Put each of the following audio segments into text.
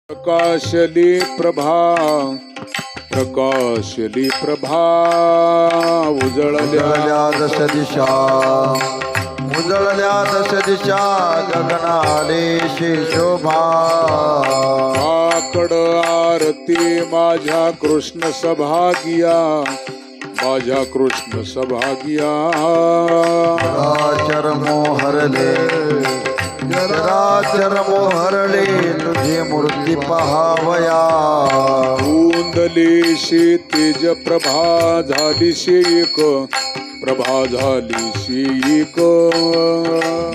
प्रकाशली प्रभा उजळल्या दश दिशा गगनालेशी शोभा आकड आरती माझ्या कृष्ण सभागिया चराचर मोहरले तुझी मूर्ती पहावया कुंडलीशी तेज प्रभा झालीशी एक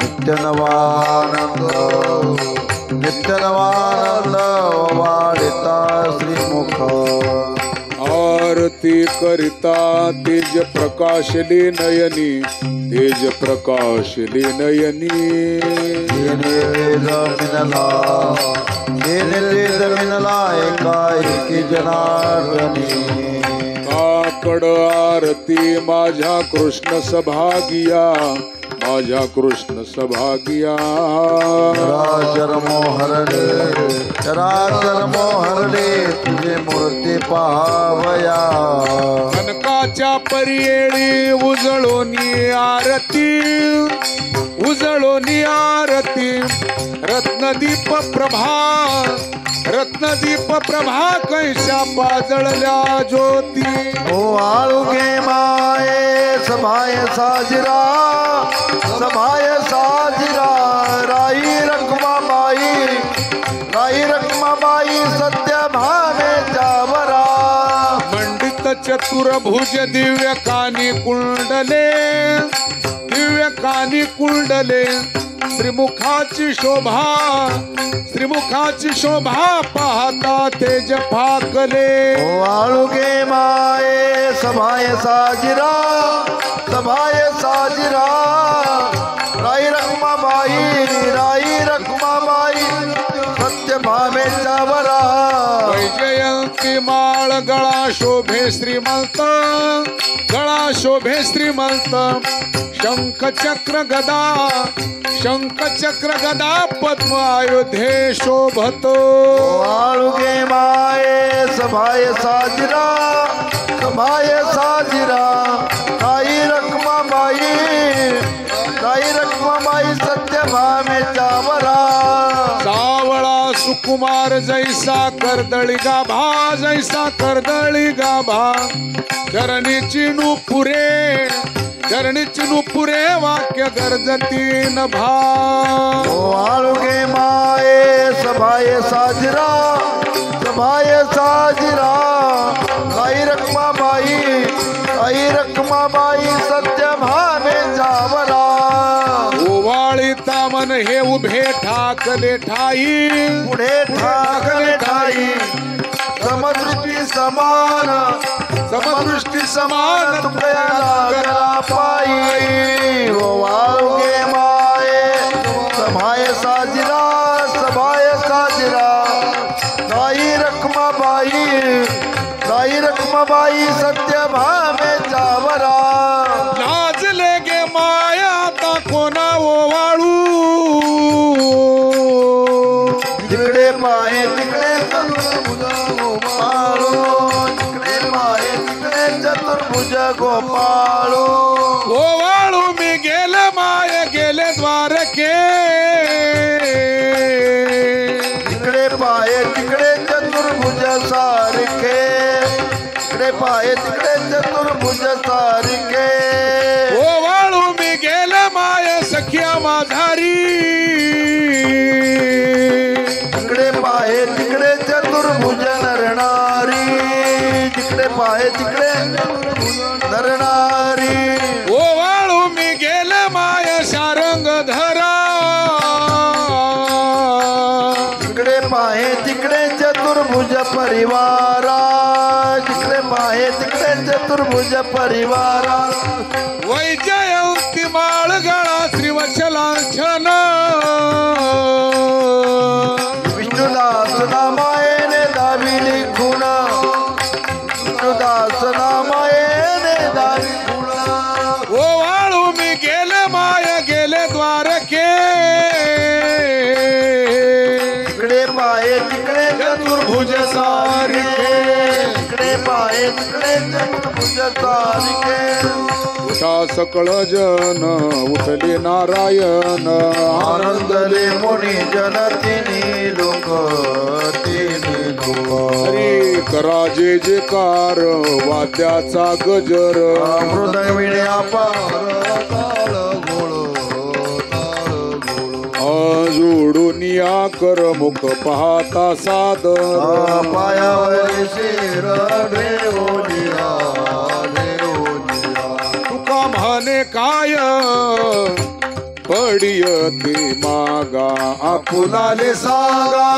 नित्य नवानंद वाढता श्रीमुख आरती करिता तेज प्रकाशली नयनी जमिनला एकाएकी जनार्दनी काकड आरती माझ्या कृष्ण सभागिया चराचर मोहरले तुझे मूर्ती पहावया कनकाच्या परियेळी उजळोनी आरती रत्नदीप प्रभा कैशा पाजळल्या ज्योती ओ आळुगे माये सभाय साजरा राई रखमाबाई सत्य भावेच्या वरा मंडित चतुर्भुज दिव्य कानी कुंडले श्रीमुखाची शोभा पाहता तेज फाकले ओ आळुगे माये सभाय साजरा राई रखमाबाई सत्य भावेच्या वरा वैजयंती माळ गळा शोभे श्रीमंत शंखचक्र गदा पद्म अयोध्ये शोभतो आळुगे माये सभाय साजरा राई रखमाबाई सत्य भावेच्या वरा सावळा सुकुमार जैसा कर्दळी गाभा चरणीची नुपुरे वाक्य गरजती नभा ओ आळुगे माये सभाय साजरा राई रखमाबाई सत्य भावेच्या वरा ओवाळीता मन हे उभे ठाकले ठाई समदृष्टी समान तुकड्या लागला पायी ओ आळुगे माये सभाय साजरा राई रखमाबाई सत्य भावेच्या वरा लाजले गे माया आता कोणा ओवाळू जिकडे पाय तिकडे चतुर्भुज गोपाळो ओवाळू मी गेले माय गेले द्वारके तिकडे पाय तिकडे चतुर्भुज सारखे ओवाळू मी गेले माय सख्या माझारी तिकडे पाय तिकडे चतुर्भुज नरणारी ओवाळू मी गेले माय शारंग धरा तिकडे पाय तिकडे चतुर्भुज परिवारा वैजयंती माळ गळा श्रीवत्सलांछन विष्णुदास नामायने दाविली खुण ओवाळू मी गेले माय गेले द्वारके तिकडे पाय तिकडे चतुर्भुज सारिखे तिकडे पाहे तिकडे चतुर्भुज सारिखे उठा सकळ जन उठले नारायण आनंदले मुनी जन तिन्ही लोक हरी करा जे जेकार वाद्याचा गजर हृदय विण्या पार ताळ गोळ जोडून या कर मुख पाहता सादर पायावरी शिर देवोनिया तुका म्हणे काय पडियते मागा आपुलाले सांगा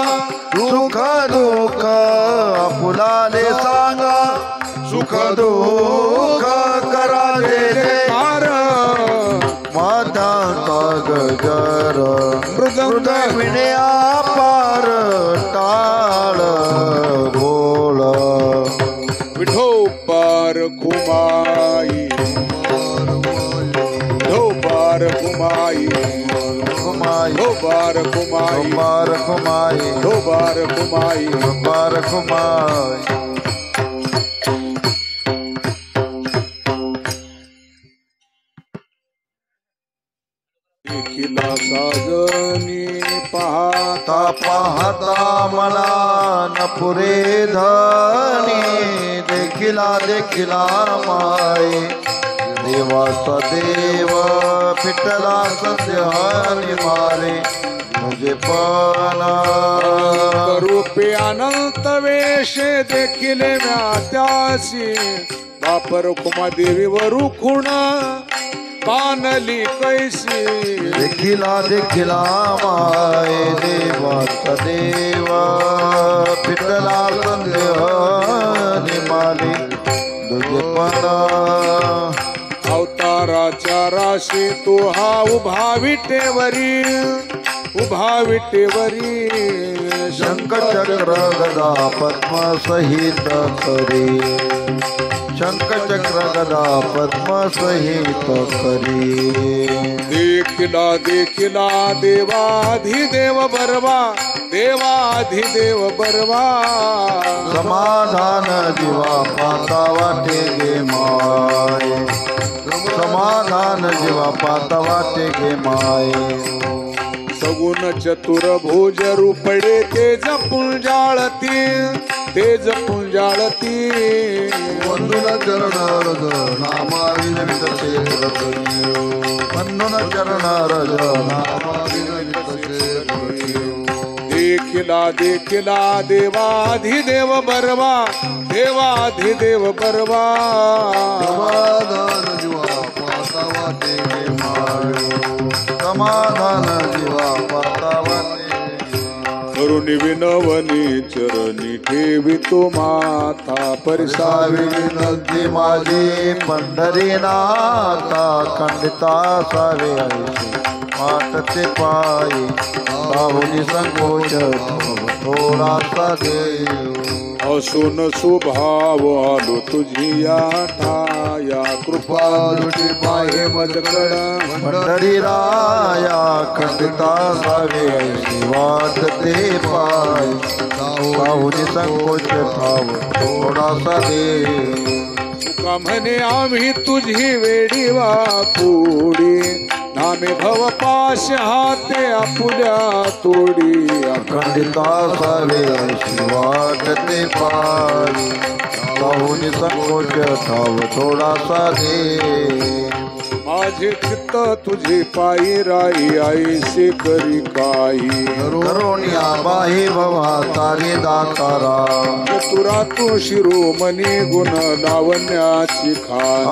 सुख दुःख आपुलाले सांगा सुख दुःख कराले कार माताचा गजर मृदंग विण्या पार टाळ गोळ विठो पार खुमाई पार कुमाई कुमाई पार कुमाई पार कुमाई पार कुमाई पार कुमाई देखिला साजनी पाहता पाहता मला न पुरे धनी देखिला देखिला माय देवाचा देव पिटला सत्य मारे तुझे पण रूपे अनंत वेश देखिले व्यात्यासी बापर कुमा देवी वरु खुण पानली कैसी देखिला देखिला माय देवाचा देव पिटला सत्य मारे तुझे पण अवताराच्या राशी तो हा उभा विटेवरी शंख चक्र गदा पद्म सहित करी शंख चक्र गदा पद्म सहित करी देखिला देखिला देवाधिदेव बरवा देवाधिदेव बरवा समाधान जीवा पाता वाटे गे माय समाधान जीवा पाता वाटे गे माय सगुण चतुर्भुज रूपडे तेज पुंजाळती वंदुन चरण रज नामाविनवित क्षेत्र वंदुन चरण रज नामाविनवित क्षेत्र देखिला देखिला देवाधिदेव बरवा देवाधिदेव बरवा समाधान जीवा पाता वाटे गे माय समाधान जीवा पाता वाटे करुणी विनवनी चरणी ठेवी तो माता परिसावी विनंती माझी पंढरीनाथा खंडिता सावे ऐशी वाटते पायी बाहुली संकोच थोडासा देव असून सुभाव आलो तुझी या कृपा लुटी पाहे मजकड पंढरीराया खंडिता सावे ऐशी वाटते पायी बाहुली संकोच ठाव थोडासा देव तुका म्हणे आम्ही तुझी वेडी वाकुडी नामे भव पाश हाते आपुल्या तोडी अखंडिता सावे ऐशी वाटते पायी बाहुली संकोच ठाव थोडासा दे माझे चित्त तुझे पायी राई ऐसे करी काही करोनिया बाही भवा तारे दातारा चतुरा तू शिरोमणी गुण लावण्याची खाय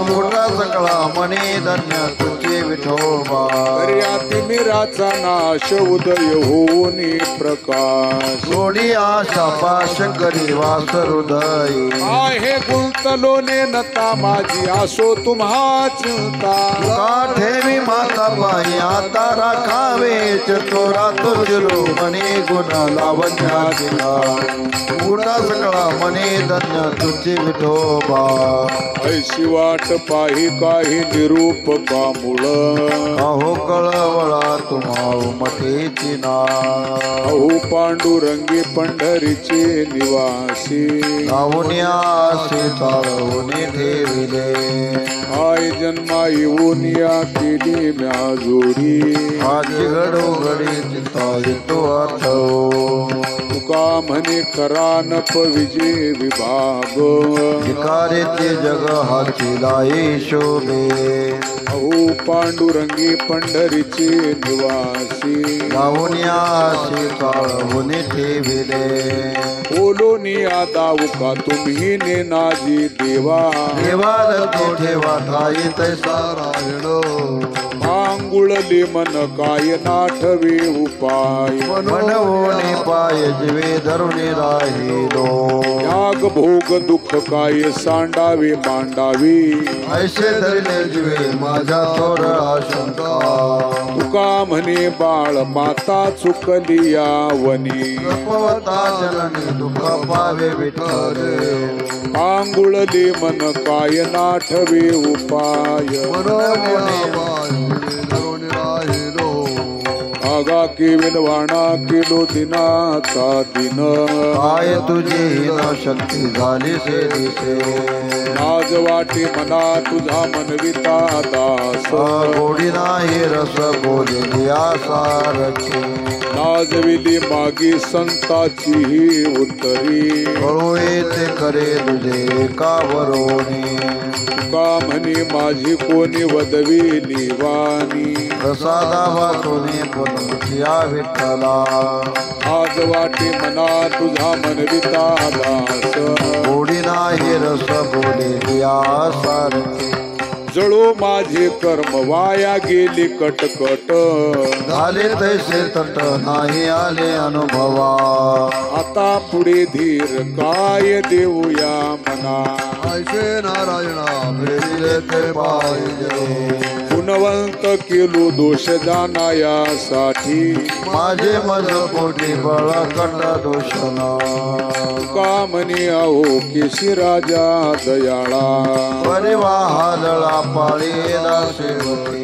मोठा सकळा मने धन्य तुझे विठोबा कर्याती मिराचा नाश उदय होऊनी प्रकाश सोडी आशा पाश करी वास हृदय आहे गुंत घेतलो नेनता माझी असो तुम्हा चिंता का ठेवी माता पायी आता राखावे चतुरा तुझलो मने गुण लावण्याचा उडा सगळा मने धन्य तुझे विठोबा ऐशी वाट पाही काही निरूपका मुळ अहो कळवळा तुम्हा मतेची ना अहो पांडुरंगी पंढरीचे निवासी लावण्या ताळवणे ठेविले आय जन्मा येऊन या केली म्या जोडी माझी घडोघडी चिंता येतो आठव तुका म्हणे करा नप विजय विभाग भिकारीचे जग हाती लाई शोभे अहो पांडुरंगी पंढरीचे निवासी लावण्या ताळवणे ठेविले बोलोनी दाऊ का तुम्ही नेनाजी देवा देवाला तो ठेवा ठाई तैसा राहिलो आंगुळले मन काय नाठवे उपाय मनवोनी पाय जीवे धरुणी राहिलो याग भोग दुःख काय सांडावे मांडावी ऐसे धरले जीवे माझ्या थोर आशंका तुका म्हणे बाळ माता चुकली या वनी गपवता चलनी दुःख पावे विठ्ठले आंगुळले मन काय नाठवे उपाय आगा केविल वाणा केलो दिनाचा दिन काय तुझी न शक्ती झाली से दिसे नाज वाटे मना तुझा मनविता दास गोडी नाही रस बोलली सारखी नाजविली मागी संताची ही उत्तरी कळू येते करे तुझे का वरोणी तुका म्हणे माझी कोणी वदविली वाणी प्रसादा वाचोनी पुनरुचिया विठ्ठला आज वाटे मना तुझा मनविता दास गोडी नाही रस बोलली सारखी जळो माझे कर्म वाया गेली कटकट झाले तैसे तट नाही आले अनुभवा आता पुढे धीर काय देऊया मना ऐसे नारायणा भेटले ते पाहिजे गुणवंत केलो दोष जाणायासाठी माझे मज पोटी बळकट दोषणा तुका म्हणे अहो केशी राजा दयाळा परिवाहालळा पाळीला सेवती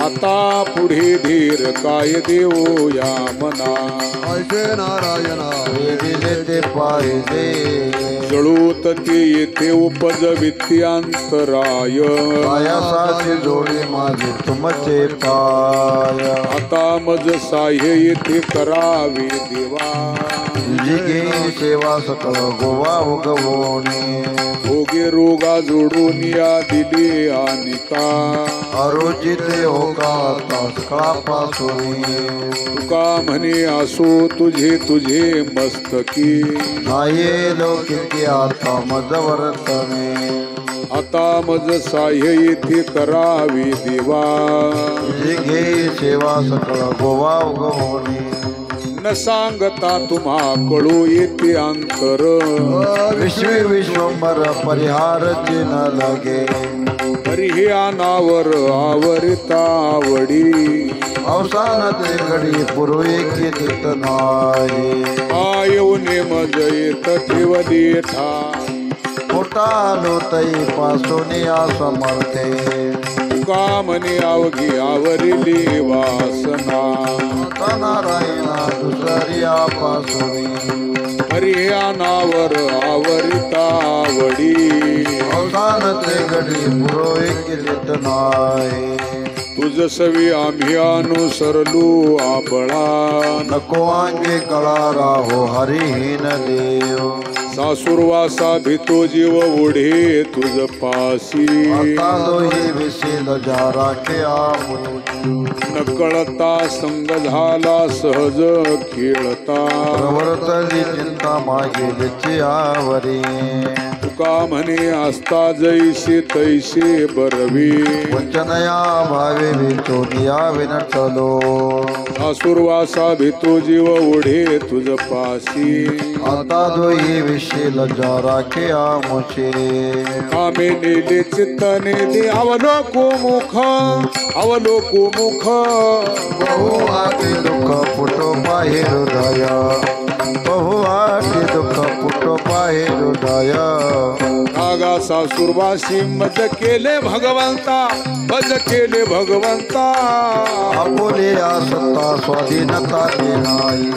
आता पुढे धीर काय देवो या मना ऐसे नारायणा भेटले ते पाहिजे जळूत ते येथे उपजविती अंतराय पायासाची जोडी माझी तुमचे पाय आता मज साह्य येथे करावे देवा तुझी घेईन सेवा सकळ गोवा उगवणे भोगे रोगा जोडून या दिली अनिका अरुचिते होका सकळापासून तुका म्हणे असो तुझे तुझे मस्तकी नाही लौकिकी आता मज वर्तने आता मज साह्य येथे करावी देवा तुझी घे सेवा सकळ गोवा उगवणे न सांगता तुम्हा कळू येते अंतर विश्वी विश्वंभर परिहार चिन्ह लगे हरी हे अनावर आवरिता आवडी अवसान ते घडी पूर्वी कितीत नाही आयवने मज येत ठेवली ठाई मोठा आलो तई पासून या समर्थे तुका म्हणे अवघी आवरिली वासना आता नारायणा दुसऱ्या पासून हरी हे अनावर आवरिता आवडी अवसान ते घडी पूर्वी कितीत नाही तुझ सवी आम्ही अनुसरलो आबळा नको अंगे कळा राहो हरिहीन देव सासुरवासा भीतो जीव ओढे तुझ पासी आता दोही विशील जारा के आमुची न कळता संग झाला सहज खेळता प्रवर्तली चिंता मागे आवरी तुका म्हणे असता जैसे तैसे बरवी वचनया भावे विचोनिया विनटलो सासुरवासा भीतो जीव ओढे तुझ पासी आता दोई विषय लज्जा राखे आमुचे कामे नेले चित्तने दे अवलोको मुख बहु आके दुःख फुटो पाहे हृदय बहु आके दुःख फुटो पाहे हृदय नागा सासुरवासी मज केले भगवंता आपुले आसत्ता स्वाधीनता ते नाही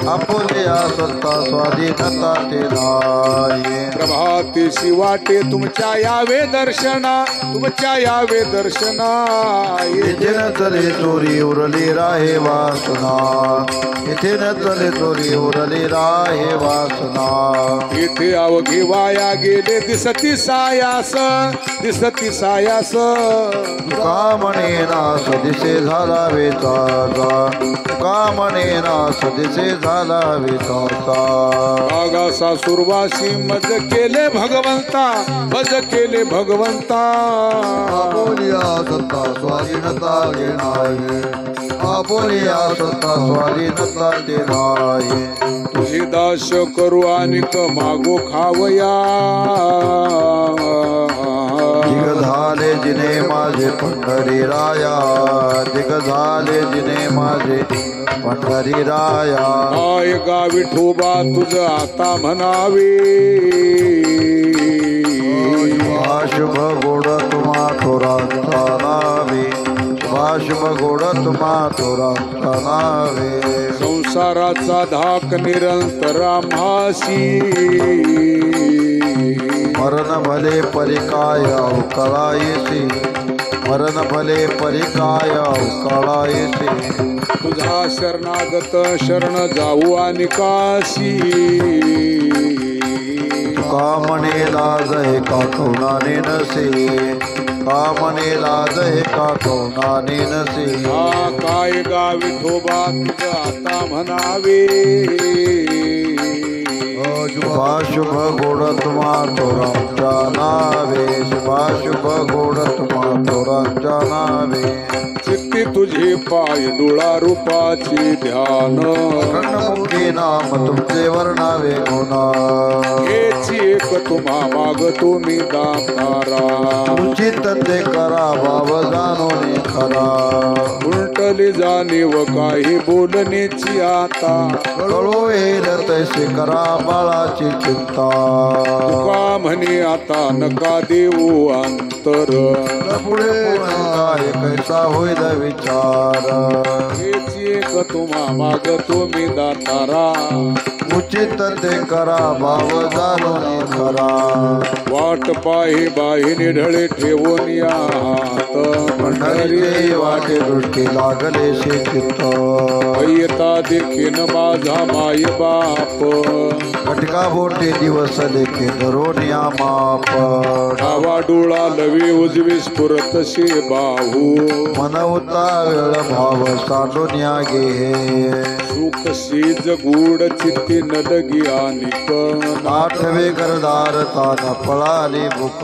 आपुले आसत्ता स्वाधीनता ते नाही प्रभातीशी वाटे तुमच्या यावे दर्शना इथे न चले चोरी उरली राहे वासना इथे न चले चोरी उरली राहे वासना इथे अवघी वाया गेले दिसती सायास तुका म्हणे ना सदिसे झाला वेचाचा तुका म्हणे ना सदिसे झाला वेचाचा नागा सासुरवासी मज केले भगवंता आपोलिया सत्ता स्वाधीनता घेणारे आपोलिया सत्ता स्वाधीनता देणारे तुझी दास करू आणि मागो खावया दिग झाले जिने माझे पंढरी राया दिग झाले जिने माझे पंढरी राया काय गा विठोबा तुझ आता म्हणावे शुभ गोड तुम्हा थोरांचा नावे शुभ गोड तुम्हा थोरांचा नावे संसाराचा धाक निरंतर आम्हासी मरण भले परिकाय अवकळायसी मरण भले परिकाय अवकळायसी तुझा शरणागत शरण जाऊ आणि काशी का म्हणे लाज हे का कौनाने नसे का म्हणे लाज हे का कौनाने नसे हा काय गा विठोबा तुझ आता म्हणावे शुभाशुभ गोड तुम्हा थोरांच्या नावे शुभाशुभ गोड तुम्हा थोरांच्या नावे चित्ती तुझे पाय डोळा रूपाची ध्यान खंडमुखी नाम तुमचे वर्णावे गुणा हेची एक तुम्हा मागतो मी दातारा उचित ते करा भाव जाणून खरा उलटली जाणीव काही बोलण्याची आता कळो येईल तैसे करा बाळाची चिंता तुका म्हणे आता नका देऊ अंतर पुढे काय कैसा होईल विचार हेची एक तुम्हा मागतो मी दातारा उचित ते करा भाव जाणून खरा वाट पाही बाही ढळे ठेवून या हात पंढरीचे वाटे दृष्टी लागले शे चित्त येता देखीन माझा माय बाप कटका बोटे दिवस लेखे धरोनिया माप डावा डोळा लवी उजवी स्फुरत शे बाहू मनवता वेळ भाव सांडून गे सुख सीज गूढ चित्ती न लगी आनिक आठवे करदार तान पळाली बुक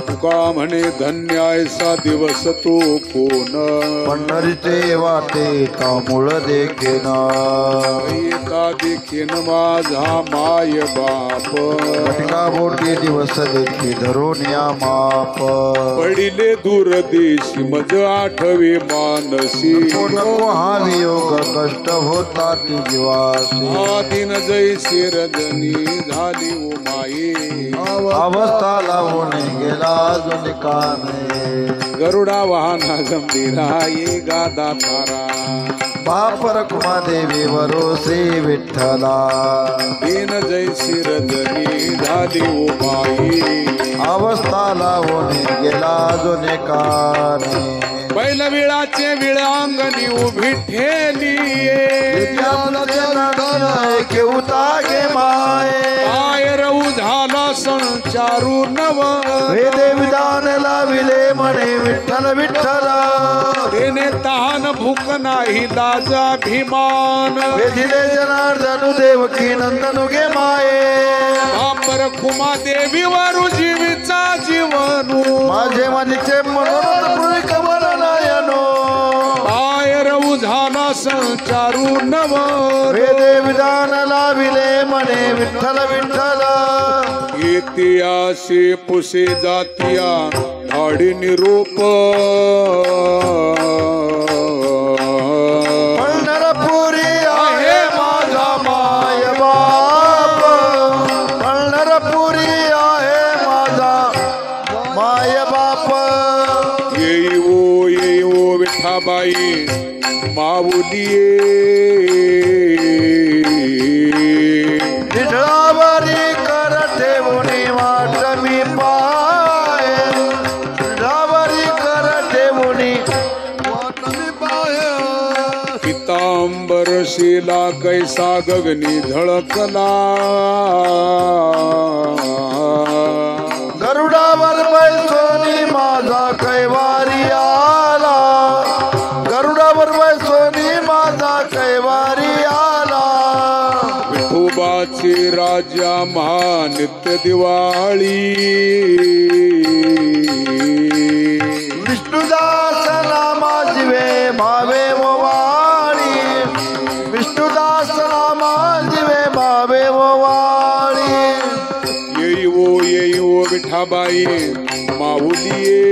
तुका म्हणे धन्य ऐसा दिवस तो कोण पंढरीचे वाटे तामुळ देखीन येता देखीन माझा माय बाप कटका बोटे दिवस लेखे धरोनिया माप पडिले दूर देशी मज आठवे मानसी नको हा वियोग कष्ट होता ती जीवासी आदिन जैसे रजनी झाली उमाई अवस्था लावून गेला अजून काने गरुडा वाहना गंभीरा ये गादा थारा बाप रकुमा देवी वरो श्री विठ्ठला दिन जैसी रजनी झाली उमाई अवस्था लावून गेला अजून काने बैलविळाचे विळांगणी उभी ठेली उतागे माये काय रऊ झाला संचारू नव वेदे विधान लाविले म्हणे विठ्ठल विठ्ठला तेने तहान भूक नाही लाजाभिमान वेधिले जनार्दनु देवकी नंदनु गे माये बाप रखुमा देवीवर जीवीचा जीवनू माझे मनीचे मनोरथ पुरी कमल नयनो बाहेर झाला संचारू नव वेदे विधान लाविले मने विठ्ठल विठ्ठल इतिहासे पुसे जातिया धाडी निरूप पंढरपुरी आहे माझा माय बाप पंढरपुरी आहे माझा माय बाप येई ओ विठाबाई माऊलिये विठळावरी कर ठेवणे वाट मी पाय विठळावरी कर ठेवणे वाट मी पाय पितांबर शिला कैसा गगनी झळकला गरुडावर बैसोनी माझा कैवारी आला गरुडावर बैसोनी माझा कैवारी आला विठोबाची राजा महानित्य दिवाळी विष्णुदास नामा जिवे भावे वाणी विष्णुदास नामा जिवे भावे वाणी येई ओ विठाबाई माऊलिये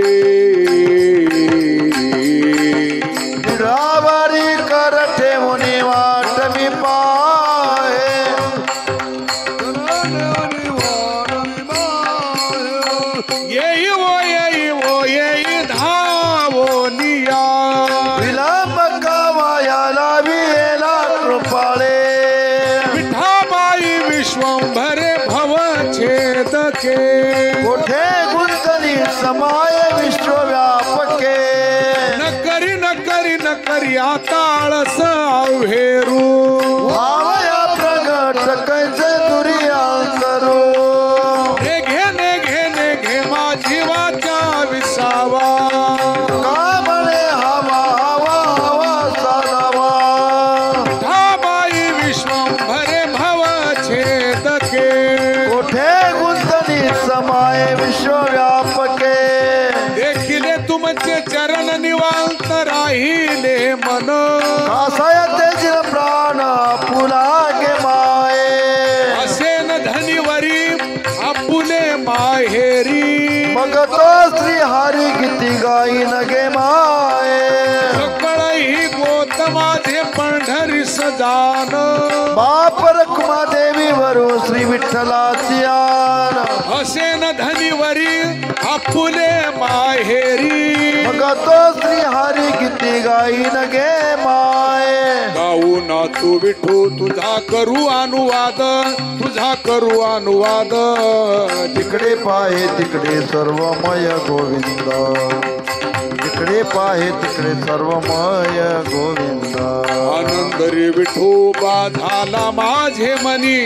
विठळावरी कर ठेवणे वाट मी पाय येई धावोनिया विलंब कवायाला विला कृपाळे विठाबाई विश्वंभरे भव छेदके कोठे गुंतली समाय विश्वव्यापके न करी आताळस अवहेरू भावया प्रगट कैसे दुरियांतरू घे माझी वाचा विसावा कामळे हवा हवा हवा साधावा विठाबाई विश्वंभरे भव छेदके कोठे गुंतली समाय विश्वव्यापके देखिले तुमचे चरण निवांत राहिले मन कासाय तेजील प्राण पुलागे माये असे न धनीवरी आपुले माहेरी मग तो श्री हरी गीती गाई नगे माये सकळही गोत माझे पंढरी सजान बाप रखुमा देवी वरू श्री विठ्ठलाची आन असे न धनीवरी आपुले माहेरी मग तो श्री हरी गीती गाई नगे माये गाऊ नातू विठू तुझा करू अनुवाद तिकडे पाहे तिकडे सर्वमय गोविंद तिकडे पाहे तिकडे सर्वमय गोविंद आनंद रे विठोबा झाला माझे मनी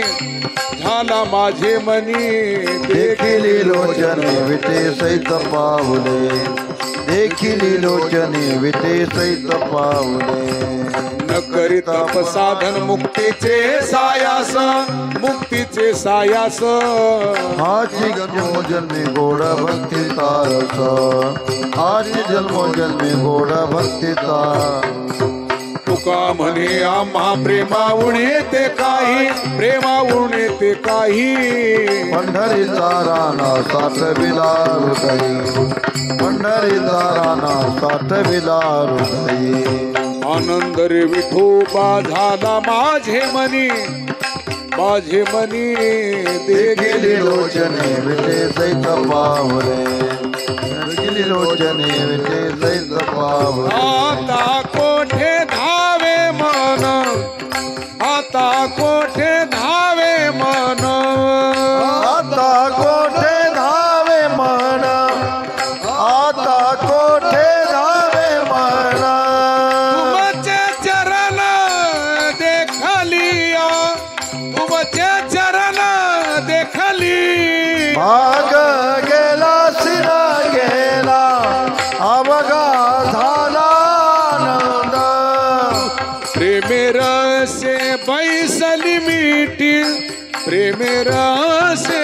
देखिली लोचने विटे सहित पावले देखिली लोचने विटे सहित पावले न करीत अपसाधन मुक्तीचे सायास हाची जन्मो जन्मी गोड भक्ती तारस हाची जन्मो जन्मी गोड भक्ती तार तुका म्हणे आम्हा प्रेमाउणे ते काही पंढरीचा राणा साठविला हृदयी पंढरीचा राणा साठविला हृदयी आनंद रे विठोबा झाला माझे मनी देखिली लोचने विटे सहित पावले देखिली लोचने विटे सहित पावले आता कोठे धावे मन आता कोठे धावे मन आता कोठे धावे मन आता कोठे धावे मन तुमचे चरण देखलिया तुमचे चरण देखली भाग गेला सिना गेला अवघा झाला आनंद प्रेमेर से बैसली मीठी प्रेमेर से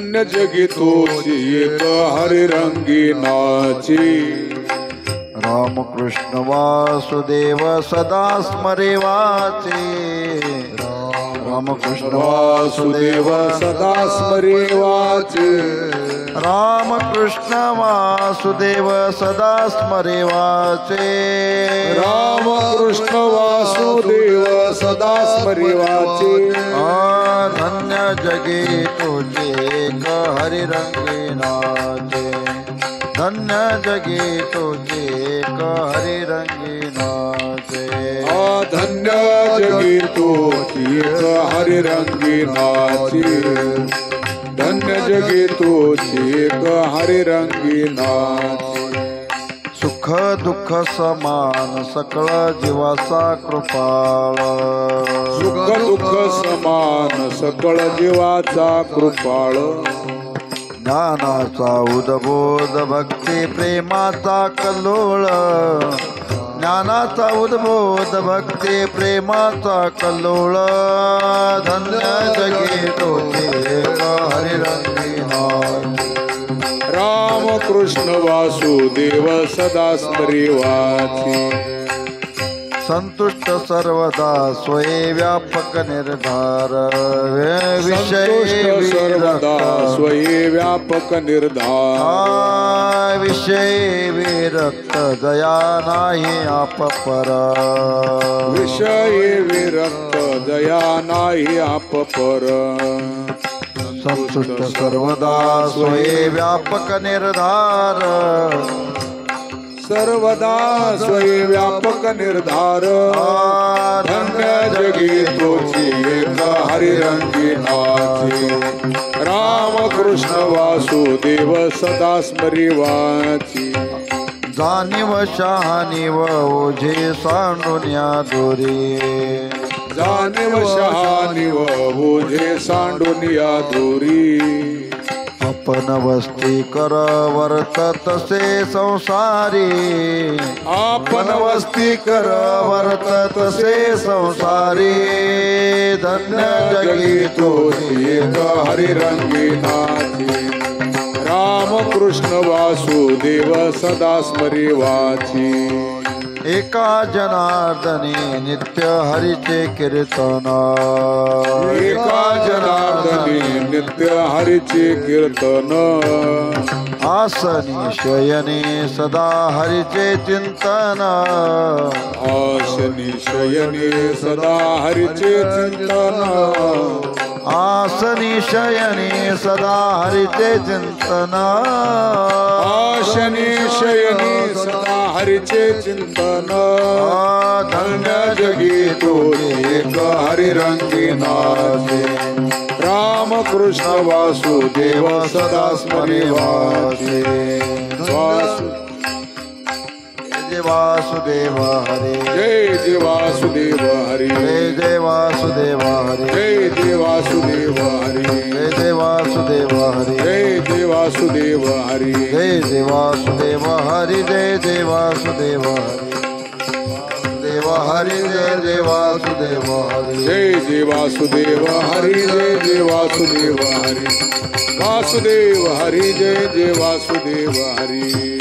धन्य जगी तोची एक हरिरंगी नाची रामकृष्ण वासुदेव सदा स्मरे वाचे रामकृष्ण वासुदेव सदा स्मरे वाचे रामकृष्ण वासुदेव सदा स्मरे वाचे रामकृष्ण वासुदेव सदा स्मरे वाचे धन्य जगे तुझे एक हरिरंगी नाचे धन्य जगे तुझे एक हरिरंगी नाचे धन्य जगी तोची एक हरिरंगी नाची धन्य जगी तोची एक हरिरंगी नाची सुख दुःख समान सकळ जीवाचा कृपाळ सुख दुःख समान सकळ जीवाचा कृपाळ ज्ञानाचा उद्बोध भक्ती प्रेमाचा कल्लोळ ज्ञानाचा उद्बोध भक्ती प्रेमाचा कल्लोळ धन्य जगे तोचे एक हरिरंगी नाचे रामकृष्ण वासुदेव सदा स्मरी वाची संतुष्ट सर्वदा स्वये व्यापक निर्धार विषय सर्वदा स्वये व्यापक निर्धार विषय विरक्त दया नाही आपपर विषय विरक्त दया नाही आपपर संतुष्ट सर्वदा स्वये व्यापक निर्धार सर्वदा स्वये व्यापक निर्धार धन्य जगी तोची एक हरिरंगी नाची रामकृष्ण वासुदेव सदा स्मरी वाची जाणीव शहाणीव ओझे सांडून या दोरी जाणीव शहाणीव ओझे सांडून या दोरी आपण वस्ती कर वर्त तसे संसारी आपण वस्ती कर वर्त तसे संसारी धन्य जगी तोची एक हरिरंगी नाची रामकृष्ण वासुदेव सदा स्मरी वाची एका जनार्दनी नित्य हरीचे कीर्तन एका जनार्दनी नित्य हरीचे कीर्तन आसनी शयने सदा हरीचे चिंतन आसनी शयने सदा हरीचे चिंतन आसनी शयने सदा हरीचे चिंतन आसनी शयने सदा हरीचे चिंतन धन्य जगी तोची एक हरिरंगी नाचे रामकृष्ण वासुदेव सदा स्मरी वाचे जय वासुदेव हरे जय जय वासुदेव हरी जय जय वासुदेव हरे जय जय वासुदेव हरी जय जय वासुदेव हरे जय जय वासुदेव हरी जय जय वासुदेव हरि जय जय वासुदेव हरि जय जय वासुदेव हरि जय जय वासुदेव हरी जय जय वासुदेव हरी वासुदेव हरी जय जय वासुदेव हरी